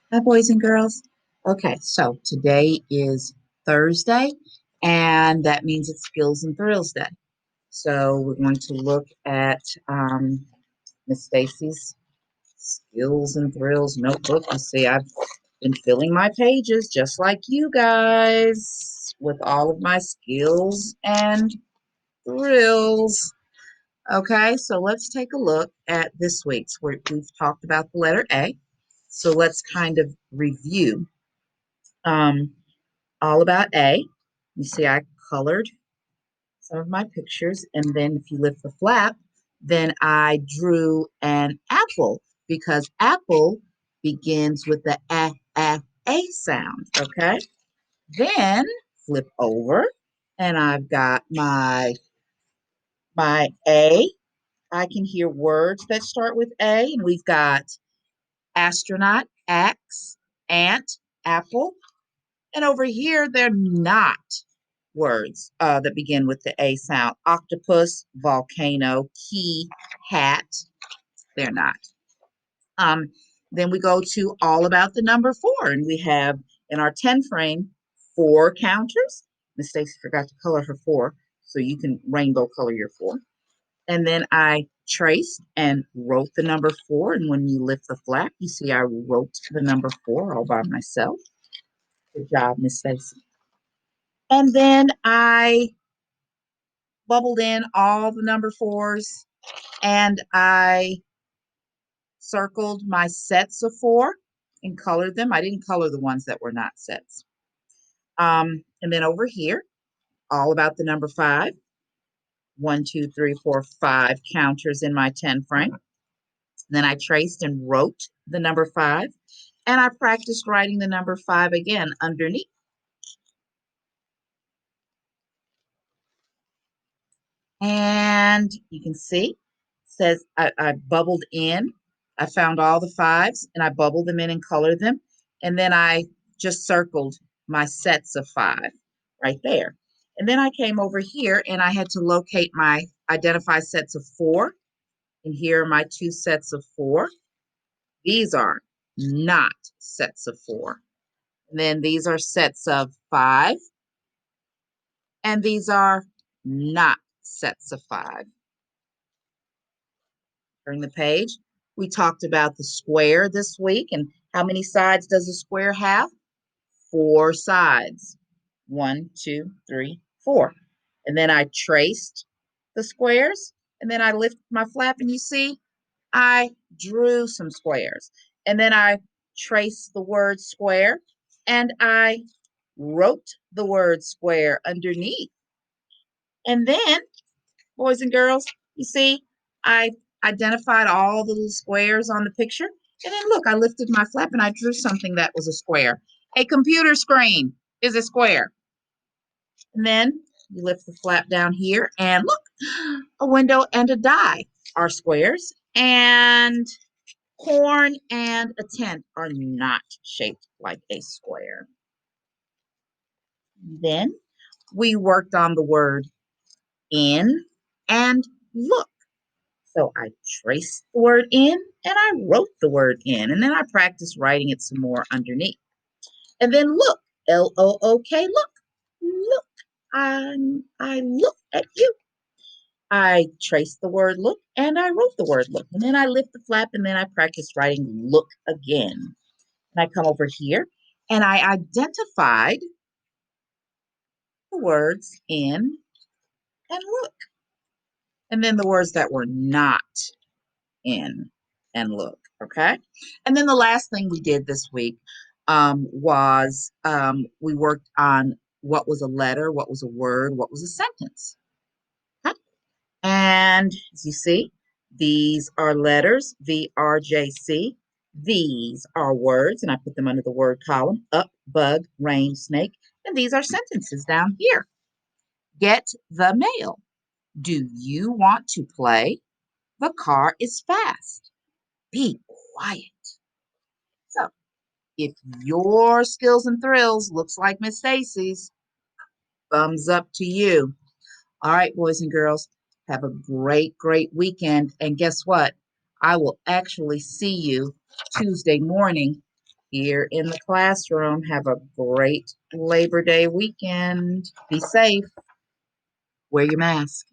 Hi, boys and girls. Okay, so today is Thursday, and that means it's Skills and Thrills Day. So we're going to look at Miss Stacy's Skills and Thrills notebook. You see, I've been filling my pages just like you guys with all of my skills and thrills. Okay, so let's take a look at this week's. We've talked about the letter A. So let's kind of review. Um, all about A. You see, I colored some of my pictures, and then if you lift the flap, then I drew an apple because apple begins with the a sound. Okay, then flip over, and I've got my A. I can hear words that start with A, and we've got astronaut, axe, ant, apple, and over here they're not words that begin with the A sound. Octopus, volcano, key, hat. They're not. Um, then we go to all about the number four, and we have in our 10 frame four counters. Miss Stacy forgot to color her four, so you can rainbow color your four. And then I traced and wrote the number four. And when you lift the flap, you see I wrote the number four all by myself. Good job, Miss Stacy. And then I bubbled in all the number fours and I circled my sets of four and colored them. I didn't color the ones that were not sets. And then over here, all about the number five. One, two, three, four, five counters in my 10 frame. Then I traced and wrote the number five. And I practiced writing the number five again underneath. And you can see, it says I bubbled in. I found all the fives and I bubbled them in and colored them. And then I just circled my sets of five right there. And then I came over here and I had to locate my identify sets of four. And here are my two sets of four. These are not sets of four. And then these are sets of five. And these are not sets of five. Turn the page. We talked about the square this week and how many sides does a square have? Four sides. One, two, three, four. And then I traced the squares and then I lifted my flap and you see I drew some squares. And then I traced the word square and I wrote the word square underneath. And then boys and girls. You see, I identified all the little squares on the picture. And then look, I lifted my flap and I drew something that was a square. A computer screen is a square. And then you lift the flap down here and look, a window and a die are squares. And corn and a tent are not shaped like a square. Then we worked on the word in and look. So I traced the word in and I wrote the word in. And then I practiced writing it some more underneath. And then look, Look, look, I look at you. I traced the word look and I wrote the word look. And then I lift the flap and then I practiced writing look again. And I come over here and I identified the words in and look. And then the words that were not in and look. Okay. And then the last thing we did this week was we worked on what was a letter, what was a word, what was a sentence. Okay? And as you see, these are letters, VRJC. These are words, and I put them under the word column up, bug, rain, snake. And these are sentences down here. Get the mail. Do you want to play? The car is fast. Be quiet. So if your skills and thrills looks like Miss Stacy's, thumbs up to you. All right, boys and girls, have a great, great weekend. And guess what? I will actually see you Tuesday morning here in the classroom. Have a great Labor Day weekend. Be safe. Wear your mask.